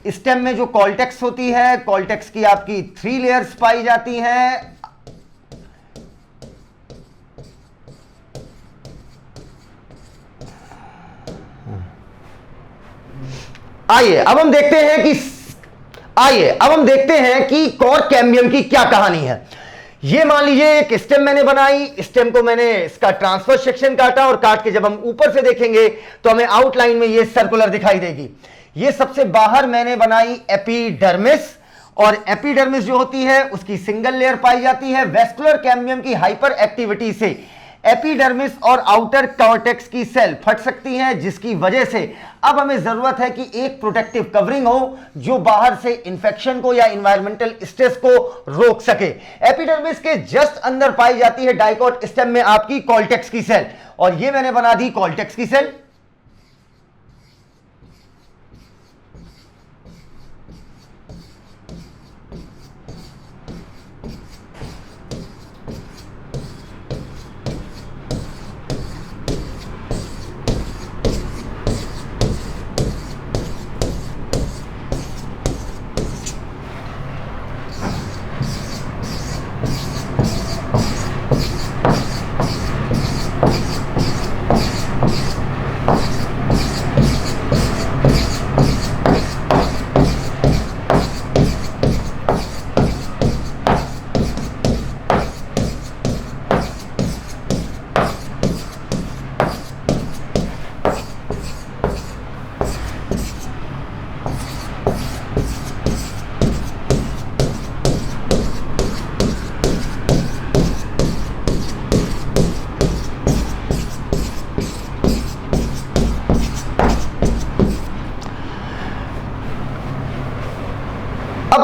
स्टेम में जो कॉर्टेक्स होती है, कॉर्टेक्स की आपकी 3 लेयर्स पाई जाती हैं। आइए अब हम देखते हैं कि कोर कैम्बियम की क्या कहानी है। ये मान लीजिए एक स्टेम मैंने बनाई, स्टेम को मैंने इसका ट्रांसवर्स सेक्शन काटा और काट के जब हम ऊपर से देखेंगे तो हमें आउटलाइन में ये सर्कुलर दिखाई देगी। ये सबसे बाहर मैंने बनाई एपिडर्मिस, और एपिडर्मिस जो होती है उसकी सिंगल लेयर पाई जाती है। वेस्कुलर कैम्बियम की हाइपर एक्टिविटी से एपिडर्मिस और आउटर कॉर्टेक्स की सेल फट सकती हैं, जिसकी वजह से अब हमें जरूरत है कि एक प्रोटेक्टिव कवरिंग हो जो बाहर से इंफेक्शन को या इन्वायरमेंटल स्ट्रेस को रोक सके। एपिडर्मिस के जस्ट अंदर पाई जाती है डाइकोट स्टेम में आपकी कॉर्टेक्स की सेल, और ये मैंने बना दी कॉर्टेक्स की सेल।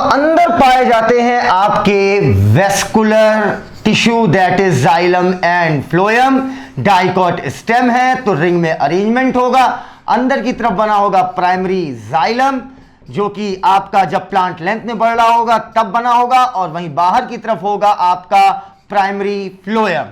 अंदर पाए जाते हैं आपके vascular tissue that is xylem and phloem. Dicot stem है तो रिंग में अरेंजमेंट होगा। अंदर की तरफ बना होगा प्राइमरी जाइलम, जो कि आपका जब प्लांट लेंथ में बढ़ रहा होगा तब बना होगा, और वहीं बाहर की तरफ होगा आपका प्राइमरी फ्लोएम।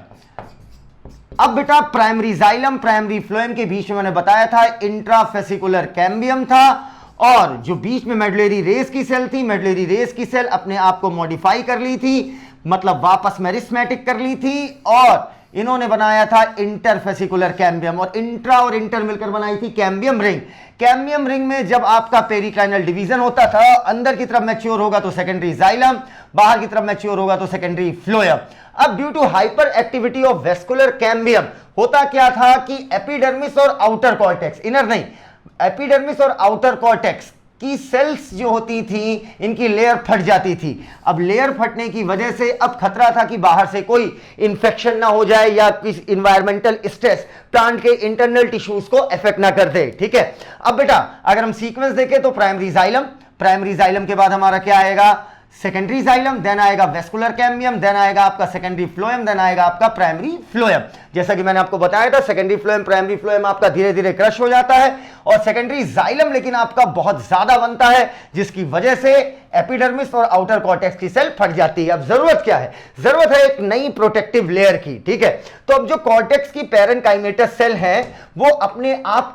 अब बेटा प्राइमरी जाइलम प्राइमरी फ्लोएम के बीच में मैंने बताया था इंट्राफेसिकुलर कैम्बियम था, और जो बीच में मेडुलरी रेस की सेल थी, मेडुलरी रेस की सेल अपने आप को मॉडिफाई कर ली थी, मतलब वापस मेरिस्मेटिक कर ली थी, और इन्होंने बनाया था इंटरफेसिकुलर कैम्बियम, और इंटर मिलकर बनाई थी कैम्बियम रिंग। कैम्बियम रिंग में जब आपका पेरिक्लाइनल डिवीजन होता था, अंदर की तरफ मैच्योर होगा तो सेकेंडरी जाइलम, बाहर की तरफ मैच्योर होगा तो सेकेंडरी फ्लोएम। अब due to hyper activity of vascular cambium होता क्या था कि एपिडर्मिस और आउटर कॉर्टेक्स, इनर नहीं, एपिडर्मिस और आउटर कॉर्टेक्स की सेल्स जो होती थी इनकी लेयर फट जाती थी। अब लेयर फटने की वजह से अब खतरा था कि बाहर से कोई इंफेक्शन ना हो जाए या किसी इन्वायरमेंटल स्ट्रेस प्लांट के इंटरनल टिश्यूज को अफेक्ट ना कर दे। ठीक है, अब बेटा अगर हम सीक्वेंस देखें तो प्राइमरी जाइलम के बाद हमारा क्या आएगा, सेकेंडरी जाइलम, देन आएगा वेस्कुलर कैम्बियम, देन आएगा आपका सेकेंडरी फ्लोएम, देन आएगा आपका प्राइमरी फ्लोएम। जैसा कि मैंने आपको बताया था सेकेंडरी फ्लोएम प्राइमरी फ्लोएम आपका धीरे धीरे क्रश हो जाता है, और सेकेंडरी जाइलम लेकिन आपका बहुत ज्यादा बनता है, जिसकी वजह से एपिडर्मिस और आउटर कॉर्टेक्स की सेल फट जाती है। अब जरूरत क्या है, जरूरत है एक नई प्रोटेक्टिव लेयर की। ठीक है, तो अब जो कॉर्टेक्स की पेरेन्काइमेटस सेल है वो अपने आप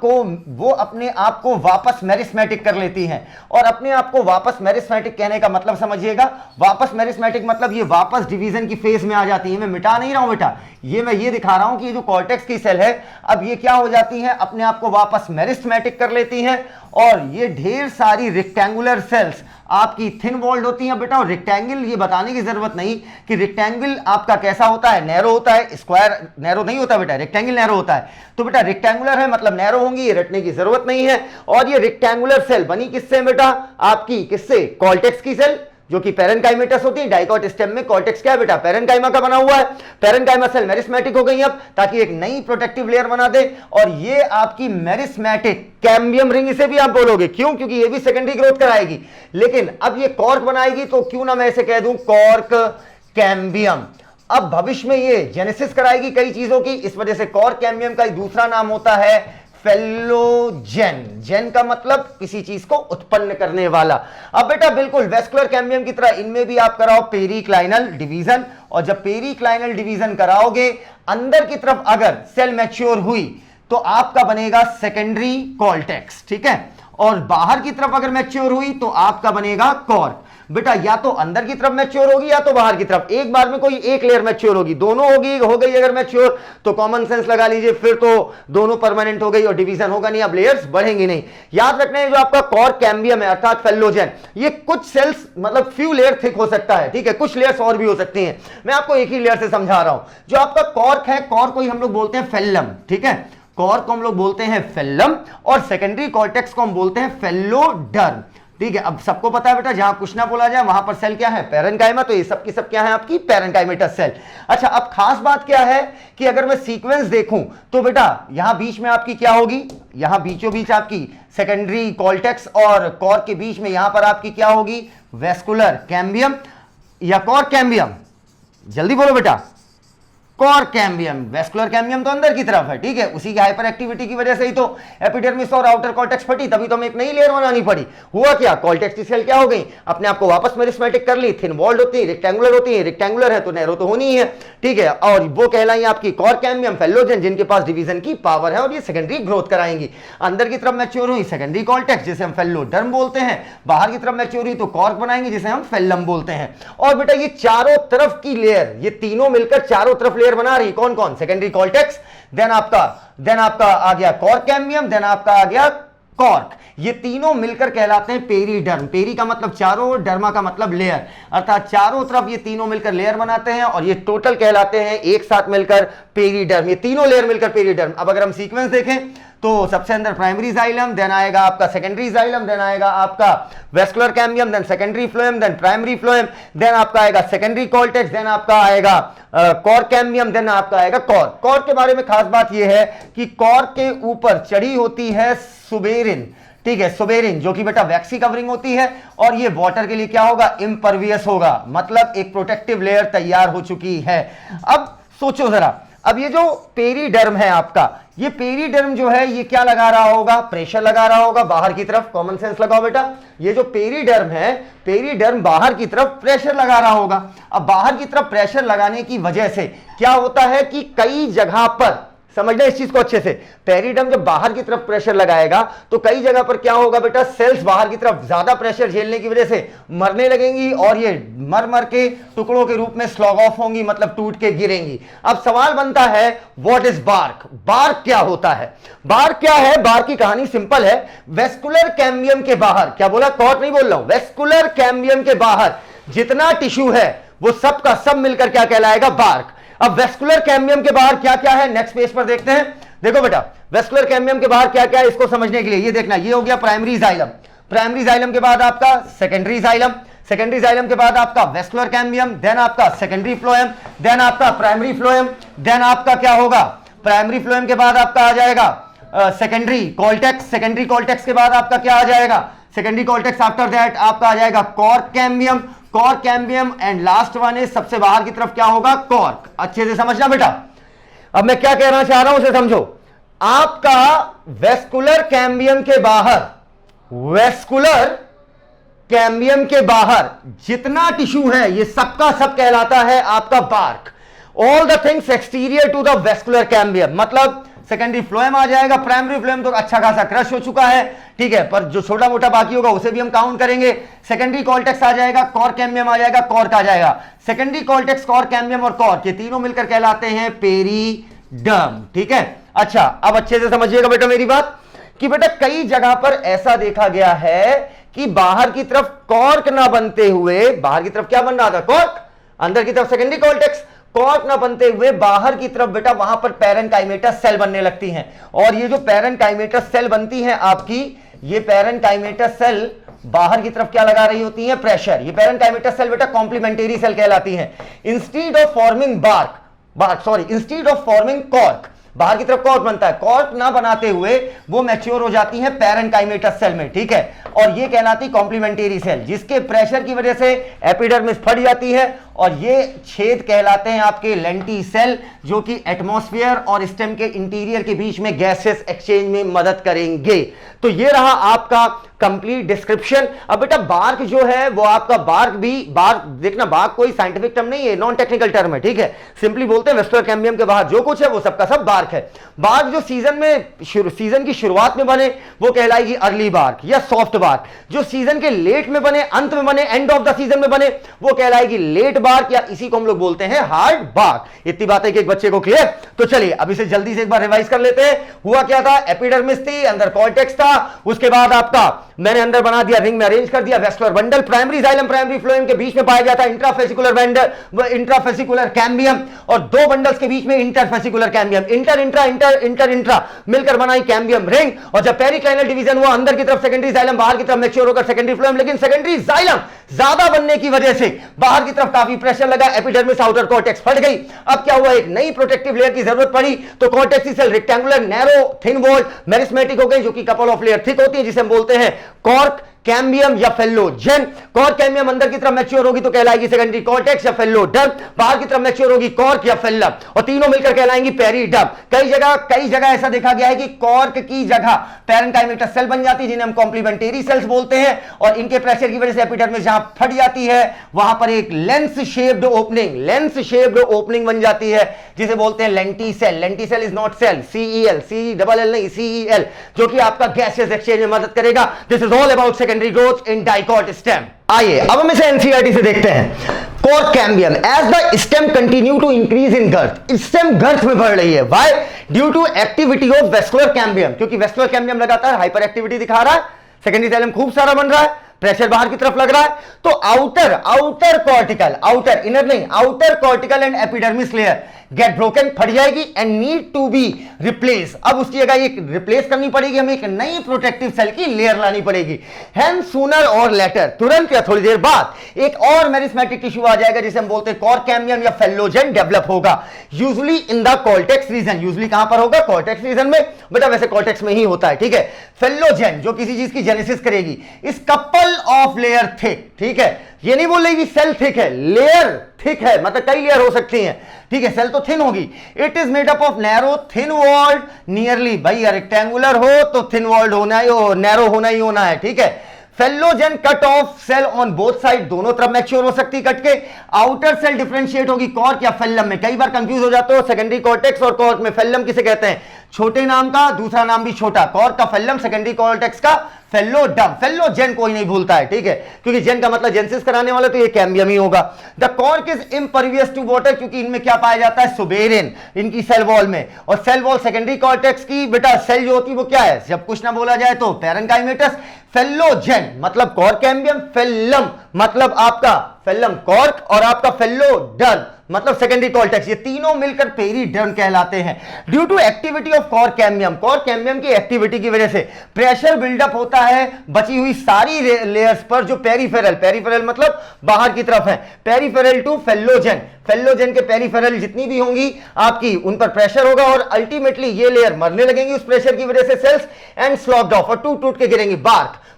को वापस मेरिस्मेटिक कर लेती हैं, और अपने आप को वापस मेरिस्मेटिक कहने का मतलब समझिएगा, वापस मेरिस्मेटिक मतलब ये वापस डिवीजन की फेज में आ जाती है। मैं मिटा नहीं रहा हूं बेटा, मैं ये दिखा रहा हूं कि ये जो कॉर्टेक्स की सेल है अब ये क्या हो जाती है, अपने आप को वापस मेरिस्मेटिक कर लेती हैं, और ये ढेर सारी रेक्टेंगुलर सेल्स आपकी थिन वॉल्ड होती हैं बेटा। और रेक्टेंगल ये बताने की जरूरत नहीं कि रेक्टेंगल आपका कैसा होता है, नैरो होता है, स्क्वायर नैरो नहीं होता बेटा, रेक्टेंगल नैरो होता है। तो बेटा रेक्टेंगुलर है मतलब नैरो होंगी, ये रटने की जरूरत नहीं है। और ये रेक्टेंगुलर सेल बनी किससे बेटा, आपकी किससे, कॉर्टेक्स की सेल जो कि पेरेन्काइमेटस होती है। डाइकोट स्टेम में कॉर्टेक्स क्या है बेटा, पेरेन्काइमा का बना हुआ है। पेरेन्काइमा सेल मेरिस्मेटिक हो गई अब, ताकि एक नई प्रोटेक्टिव लेयर बना दे। और ये आपकी मेरिस्मेटिक कैम्बियम रिंग इसे भी आप बोलोगे, क्यों, क्योंकि ये भी सेकेंडरी ग्रोथ कराएगी। लेकिन अब ये कॉर्क बनाएगी तो क्यों ना मैं इसे कह दूं कॉर्क कैम्बियम। अब भविष्य में ये जेनेसिस कराएगी कई चीजों की, इस वजह से कॉर्क कैम्बियम का दूसरा नाम होता है फेलोजेन। जेन का मतलब किसी चीज को उत्पन्न करने वाला। अब बेटा बिल्कुल वेस्कुलर कैम्बियम की तरह इनमें भी आप कराओ पेरिक्लाइनल डिवीजन। और जब पेरिक्लाइनल डिवीजन कराओगे, अंदर की तरफ अगर सेल मैच्योर हुई तो आपका बनेगा सेकेंडरी कॉर्टेक्स, ठीक है। और बाहर की तरफ अगर मैच्योर हुई तो आपका बनेगा कॉर्क। बेटा या तो अंदर की तरफ मैच्योर होगी या तो बाहर की तरफ, एक बार में कोई एक लेयर मैच्योर होगी, दोनों होगी, हो गई अगर मैच्योर तो कॉमन सेंस लगा लीजिए, फिर तो दोनों परमानेंट हो गई और डिवीजन होगा नहीं, अब लेयर्स बढ़ेंगी नहीं। याद रखना है जो आपका कॉर्क कैम्बियम है अर्थात फेलोजेन, ये कुछ सेल्स मतलब फ्यू लेयर थिक हो सकता है, ठीक है, कुछ लेयर्स और भी हो सकती हैं। मैं आपको एक ही लेयर से समझा रहा हूं। जो आपका कॉर्क है, कॉर्क को ही हम लोग बोलते हैं फेल्लम, ठीक है, कॉर्क को हम लोग बोलते हैं फेल्लम और सेकेंडरी कॉर्टेक्स को हम बोलते हैं फेलोडर्म, ठीक है। अब सबको पता है बेटा जहां कुछ ना बोला जाए वहां पर सेल क्या है, पेरेन्काइमा, तो ये सब की सब क्या है आपकी पेरेन्काइमेटस सेल। अच्छा अब खास बात क्या है कि अगर मैं सीक्वेंस देखूं तो बेटा यहां बीच में आपकी क्या होगी, यहां बीचों बीच आपकी सेकेंडरी कॉर्टेक्स और कॉर्क के बीच में यहां पर आपकी क्या होगी, वेस्कुलर कैम्बियम या कॉर्क कैम्बियम, जल्दी बोलो बेटा, कॉर्क कैम्बियम। वेस्कुलर कैम्बियम तो अंदर की तरफ है, ठीक है, उसी की हाइपर एक्टिविटी की वजह से ही तो एपिडर्मिस और आउटर कॉर्टेक्स फटी, तभी तो हमें एक नई लेयर बनानी पड़ी। हुआ क्या, कॉर्टेक्स की सेल क्या हो गई, अपने आप को वापस मेरिस्मेटिक कर ली, थिन वॉल्ड होती है, रेक्टेंगुलर होती है, रेक्टेंगुलर है तो नैरो तो होनी ही है, ठीक है। और वो कहलाई आपकी कॉर्क कैम्बियम फेलोजेन, जिनके पास डिवीजन की पावर है और ये सेकेंडरी ग्रोथ कराएंगी। अंदर की तरफ मैच्योर हुई सेकेंडरी कॉर्टेक्स जिसे हम फेलोडर्म बोलते हैं, बाहर की तरफ मैच्योर हुई तो कॉर्क बनाएंगे जिसे हम फेल्लम बोलते हैं। और बेटा ये चारों तरफ की लेयर, ये तीनों मिलकर चारों तरफ लेयर बना रही, कौन कौन, सेकेंडरी कॉर्टेक्स, देन आपका आ गया कॉर्क कैम्बियम, देन आपका आ गया कॉर्क। ये तीनों मिलकर कहलाते हैं पेरीडर्म। पेरी का मतलब चारों, डर्मा का मतलब लेयर, अर्थात चारों तरफ ये तीनों मिलकर लेयर बनाते हैं और ये टोटल कहलाते हैं एक साथ मिलकर पेरीडर्म। ये तीनों लेयर मिलकर पेरीडर्म। अब अगर हम सीक्वेंस देखें तो सबसे अंदर प्राइमरी जाइलम, देन आएगा आपका सेकेंडरी जाइलम, देन आएगा आपका vascular cambium, then secondary phloem, then primary phloem, then आपका आएगा सेकेंडरी कॉर्टेक्स, देन आपका आएगा कॉर्क कैम्बियम, देन आपका आएगा कॉर्क। कॉर्क के बारे में खास बात यह है कि कॉर्क के ऊपर चढ़ी होती है सुबेरिन, ठीक है, सुबेरिन जो कि बेटा वैक्सी कवरिंग होती है और ये वाटर के लिए क्या होगा, इम्परवियस होगा, मतलब एक प्रोटेक्टिव लेयर तैयार हो चुकी है। अब सोचो जरा, अब ये जो पेरीडर्म है आपका, ये पेरीडर्म जो है ये क्या लगा रहा होगा, प्रेशर लगा रहा होगा बाहर की तरफ, कॉमन सेंस लगाओ बेटा, ये जो पेरीडर्म है, पेरीडर्म बाहर की तरफ प्रेशर लगा रहा होगा। अब बाहर की तरफ प्रेशर लगाने की वजह से क्या होता है कि कई जगह पर, समझना इस चीज को अच्छे से, पेरीडर्म जब बाहर की तरफ प्रेशर लगाएगा तो कई जगह पर क्या होगा बेटा, सेल्स बाहर की तरफ ज्यादा प्रेशर झेलने की वजह से मरने लगेंगी और ये मर मर के टुकड़ों के रूप में स्लॉग ऑफ होंगी, मतलब टूट के गिरेंगी। अब सवाल बनता है व्हाट इज बार्क, बार्क क्या होता है, बार्क क्या है। बार्क की कहानी सिंपल है, वेस्कुलर कैम्बियम के बाहर, क्या बोला, कॉर्क नहीं बोल रहा हूं, वेस्कुलर कैम्बियम के बाहर जितना टिश्यू है वो सब का सब मिलकर क्या कहलाएगा, बार्क। अब वेस्कुलर कैम्बियम के बाहर क्या क्या है, नेक्स्ट पेज पर देखते हैं। देखो बेटा वेस्कुलर कैम्बियम के बाहर क्या क्या है इसको समझने के लिए ये देखना, ये हो गया प्राइमरी जाइलम, प्राइमरी जाइलम के बाद आपका सेकेंडरी जाइलम, सेकेंडरी जाइलम के बाद आपका वेस्कुलर कैम्बियम, देन आपका सेकेंडरी फ्लोएम, देन आपका प्राइमरी फ्लोएम, देन आपका क्या होगा, प्राइमरी फ्लोएम के बाद आपका आ जाएगा सेकेंडरी कॉर्टेक्स, सेकेंडरी कॉर्टेक्स के बाद आपका क्या आ जाएगा, सेकेंडरी कॉर्टेक्स, आफ्टर दैट आपका आ जाएगा cork cambium, cork cambium and last one is सबसे बाहर की तरफ क्या होगा, कॉर्क। अच्छे से समझना बेटा, अब मैं क्या कहना चाह रहा हूं उसे समझो। आपका वेस्कुलर कैम्बियम के बाहर, वेस्कुलर कैम्बियम के बाहर जितना टिश्यू है ये सबका सब कहलाता है आपका bark. All the things exterior to the vascular cambium, मतलब सेकेंडरी फ्लोएम आ जाएगा, प्राइमरी फ्लोएम तो अच्छा खासा क्रश हो चुका है, ठीक है, पर जो छोटा मोटा बाकी होगा उसे भी हम काउंट करेंगे। सेकेंडरी कॉर्टेक्स आ जाएगा, कॉर्क कैम्बियम आ जाएगा, कॉर्क आ जाएगा। सेकेंडरी कॉर्टेक्स, कॉर्क कैम्बियम और कॉर्क ये तीनों मिलकर कहलाते हैं पेरीडर्म, ठीक है। अच्छा अब अच्छे से समझिएगा बेटा मेरी बात कि बेटा कई जगह पर ऐसा देखा गया है कि बाहर की तरफ कॉर्क ना बनते हुए, बाहर की तरफ क्या बन रहा था, कॉर्क, अंदर की तरफ सेकेंडरी कॉर्टेक्स, कॉर्क ना बनते हुए बाहर की तरफ बेटा वहां पर पैरेन्काइमेटस सेल बनने लगती हैं। और ये जो पैरेन्काइमेटस सेल बनती हैं आपकी, ये पैरेन्काइमेटस सेल बाहर की तरफ क्या लगा रही होती है, प्रेशर। ये पैरेन्काइमेटस सेल बेटा कॉम्प्लीमेंटरी सेल कहलाती हैं। Instead of forming instead of forming cork, बाहर की तरफ कॉर्क बनता है, कॉर्क ना बनाते हुए वो मैच्योर हो जाती है पैरेन्काइमेटस सेल में, ठीक है। और ये कहलाती कॉम्प्लीमेंटरी सेल, जिसके प्रेशर की वजह से एपिडर्मिस फट जाती है और ये छेद कहलाते हैं आपके लेंटिसेल, जो कि एटमॉस्फेयर और स्टेम के इंटीरियर के बीच में गैसेस एक्सचेंज में मदद करेंगे। तो ये रहा आपका कंप्लीट डिस्क्रिप्शन। अब बेटा बार्क जो है वो आपका बार्क देखना, बार्क कोई साइंटिफिक टर्म नहीं है, नॉन टेक्निकल टर्म है, ठीक है। सिंपली बोलते हैं वेस्कुलर कैम्बियम के बाहर जो कुछ है वो सबका सब बार्क है। बार्क जो सीजन की शुरुआत में बने वो कहलाएगी अर्ली बार्क या सॉफ्ट बार्क। जो सीजन के लेट में बने, अंत में बने, एंड ऑफ द सीजन में बने, वो कहलाएगी लेट बार्क या इसी को हम लोग बोलते हैं हार्ड बार्क। इतनी बातें कि एक बच्चे को क्लियर। तो चलिए अब इसे जल्दी से एक बार रिवाइज कर लेते हैं। हुआ क्या था, एपिडर्मिस थी, अंदर कॉर्टेक्स था, उसके बाद आपका मैंने अंदर बना दिया, रिंग में अरेंज कर दिया vascular bundle, primary xylem primary phloem के बीच में पाया जाता है इंट्राफेसिकुलर बंडल, इंट्राफेसिकुलर कैम्बियम, और दो बंडल्स के बीच में interfascicular cambium, inter intra inter inter intra मिलकर बनाई कैम्बियम रिंग। और जब पेरिक्लाइनल डिवीजन हुआ, अंदर की तरफ सेकेंडरी जाइलम, बाहर की तरफ मैच्योर होकर सेकेंडरी फ्लोएम, लेकिन सेकेंडरी जाइलम ज्यादा बनने की वजह से बाहर की तरफ काफी प्रेशर लगा, एपिडर्मिस आउटर कॉर्टेक्स फट गई। अब क्या हुआ, एक नई प्रोटेक्टिव लेयर की जरूरत पड़ी, तो cortex cell rectangular narrow thin walled meristematic हो गई, जो कि कपल ऑफ लेयर थिक होती है, जिसे हम बोलते हैं कॉर्क कैम्बियम या फेल्लोजेन। कॉर्क कैम्बियम अंदर की तरफ मैच्योर होगी तो कहलाएगी सेकेंडरी कॉर्टेक्स या फेल्लोडर्म, बाहर की तरफ मैच्योर होगी कॉर्क या फेल्लम, और तीनों मिलकर कहलाएंगी पेरिडर्म। कई जगह ऐसा देखा गया है कि कॉर्क की जगह पैरेन्काइमेटस सेल बन जाती है, जिन्हें हम कॉम्प्लीमेंटरी सेल्स बोलते हैं, और इनके प्रेशर की वजह से एपिडर्मिस जहां फट जाती है वहां पर एक लेंस शेप्ड ओपनिंग बन जाती है, जिसे बोलते हैं lenticel. Lenticel is not cell, CEL, CELL नहीं, CEL, जो कि आपका गैसेस एक्सचेंज में मदद करेगा। This is all about secondary growth in dicot stem. आइए अब हम इसे एनसीईआरटी से देखते हैं। Cork cambium, as the stem continue to increase in girth, stem girth में बढ़ रही है। Why? Due to activity of vascular cambium, क्योंकि वेस्कुलर कैम्बियम लगातार हाइपर एक्टिविटी दिखा रहा है, सेकेंडरी जाइलम खूब सारा बन रहा है, प्रेशर बाहर की तरफ लग रहा है, तो outer cortical and epidermis layer get broken, फट जाएगी, and need to be replace. अब उसकी जगह एक रिप्लेस करनी पड़ेगी, हमें एक नई प्रोटेक्टिव सेल की लेयर लानी पड़ेगी। हेंस सूनर और लेटर, तुरंत या थोड़ी देर बाद एक और मेरिस्मेटिक टिश्यू आ जाएगा, जिसे हम बोलते हैं कॉर्क कैम्बियम या फेल्लोजेन डेवलप होगा, usually in the cortex region. Usually कहां पर होगा, कॉर्टेक्स रीजन में, बेटा वैसे कॉर्टेक्स में ही होता है, ठीक है। फेल्लोजेन जो किसी चीज की जेनेसिस करेगी, इस कपल ऑफ लेयर थिक, ठीक है, ये नहीं बोल रही कि सेल थिक है, लेयर थिक है, मतलब कई लेयर हो सकती हैं, ठीक है, सेल तो थिन होगी। It is made up of narrow thin walled nearly, भाई रेक्टेंगुलर हो तो थिन वॉल्ड होना है, नैरो होना ही होना है, ठीक है। Phellogen cut off cell on both side, दोनों तरफ मैच्योर हो सकती है कट के। आउटर सेल डिफरेंशिएट होगी कॉर्क या फेल्लम में, कई बार कंफ्यूज हो जाते हो सेकेंडरी कॉर्टेक्स और कॉर्क में। फेल्लम किसे कहते हैं, छोटे नाम का दूसरा नाम भी छोटा, कॉर्क का फेल्लम, सेकेंडरी कॉर्टेक्स का फेल्लोडर्म। फेल्लोजेन कोई नहीं भूलता है, ठीक है, क्योंकि जेन का मतलब जेनेसिस कराने वाला, तो ये कैम्बियम ही होगा। The cork is impervious to water, क्योंकि इनमें क्या पाया जाता है, सुबेरिन, इनकी सेल वॉल में। और सेल वॉल सेकेंडरी कॉर्टेक्स की बेटा सेल जो होती है वो क्या है, जब कुछ ना बोला जाए तो पैरेन्काइमेटस। फेल्लोजेन मतलब कॉर्क कैम्बियम, फेल्लम मतलब आपका फेल्लम कॉर्क, और आपका फेल्लोडर्म मतलब सेकेंडरी कॉर्टेक्स, ये तीनों मिलकर पेरिडर्म कहलाते हैं। Due to activity of cork cambium की एक्टिविटी की वजह से प्रेशर बिल्डअप होता है बची हुई सारी लेयर्स पर, जो पेरिफेरल मतलब बाहर की तरफ है, पेरिफेरल टू फेल्लोजेन के पेरिफेरल जितनी भी होंगी आपकी, उन पर प्रेशर होगा, और अल्टीमेटली ये लेयर मरने लगेंगी उस प्रेशर की वजह से, सेल्स एंड स्लॉप्ड ऑफ, और टूट के गिरेंगी।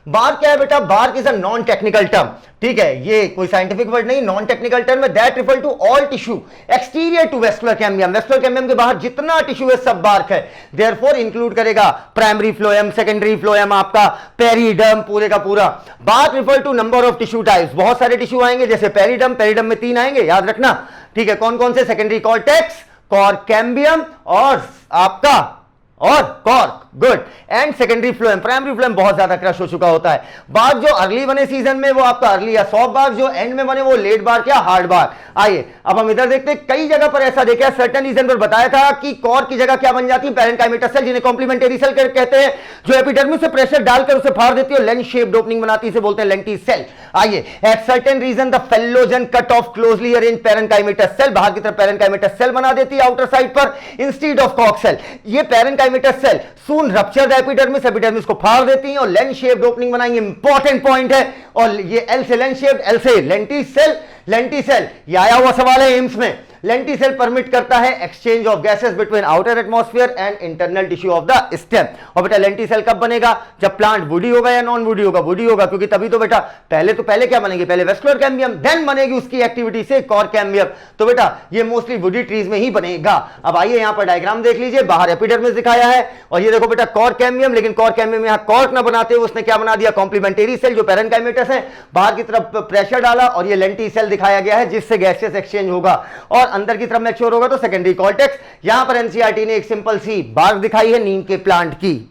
बार्क क्या है बेटा, bark is a non technical term, ठीक है, ये कोई साइंटिफिक वर्ड नहीं, नॉन टेक्निकल टर्म है, that refer to all tissue exterior to vascular cambium. Vascular cambium के बाहर जितना टिश्यू है सब बार्क है, देयरफॉर इंक्लूड करेगा प्राइमरी फ्लोएम, सेकेंडरी फ्लोएम, आपका पेरिडर्म, पूरे का पूरा। Bark refer to number of tissue types, बहुत सारे टिश्यू आएंगे, जैसे पेरिडर्म में 3 आएंगे, याद रखना, ठीक है, कौन कौन से, सेकेंडरी कॉर्टेक्स, कॉर्क कैम्बियम और आपका और cork, good. And secondary phloem, primary phloem बहुत ज्यादा क्रश हो चुका होता है। बाग जो अर्ली बने सीजन में वो आपका अर्ली या सॉफ्ट बाग, जो एंड में बने वो लेट बाग क्या हार्ड बाग। आइए अब हम इधर देखते हैं, कई जगह पर ऐसा देखा, सर्टेन रीजन पर बताया था कि कोर की जगह क्या बन जाती है, पैरेन्काइमेटा सेल, जिन्हें कॉम्प्लीमेंटरी सेल कहते हैं, जो एपिडर्मिस से प्रेशर डालकर उसे फाड़ देती है और लेंस शेप्ड ओपनिंग बनाती है, इसे बोलते हैं लेंटी सेल। आइए, at certain region the phellogen cut off closely arranged parenchymatous cell, बाहर की तरफ पैरेन्काइमेटा सेल बना देती है आउटर साइड पर इंस्टीड ऑफ कॉक सेल। ये parenchymatous cell soon rupture the epidermis, epidermis को फाड़ देती हैं और लेंस शेप्ड ओपनिंग बनाएंगे। इंपॉर्टेंट पॉइंट है। और ये एल से लेंस शेप्ड, एल से लेंटी सेल। लेंटी सेल ये आया हुआ सवाल है एम्स में। लेंटी सेल परमिट करता है exchange of gases between outer atmosphere and internal tissue of the stem. और बेटा लेंटी सेल कब बनेगा, जब प्लांट वुडी होगा या नॉन वुडी होगा, वुडी होगा, क्योंकि तभी तो बेटा पहले क्या बनेगी, पहले वेस्कुलर कैम्बियम, देन बनेगी उसकी एक्टिविटी से कॉर कैम्बियम। तो बेटा ये मोस्टली वुडी ट्रीज में ही बनेगा। अब आइए यहां पर डायग्राम देख लीजिए, बाहर एपिडर्मिस दिखाया है और ये देखो बेटा कॉर कैम्बियम, लेकिन कॉर कैम्बियम यहां कॉर्क ना बनाते हुए उसने क्या बना दिया, कॉम्प्लीमेंटरी सेल जो पैरेन्काइमेटस है, बाहर की तरफ प्रेशर डाला और ये लेंटी सेल दिखाया गया है जिससे गैसेस एक्सचेंज होगा और अंदर की तरफ मैच्योर होगा तो सेकेंडरी कॉर्टेक्स। यहां पर एनसीईआरटी ने एक सिंपल सी बात दिखाई है नीम के प्लांट की।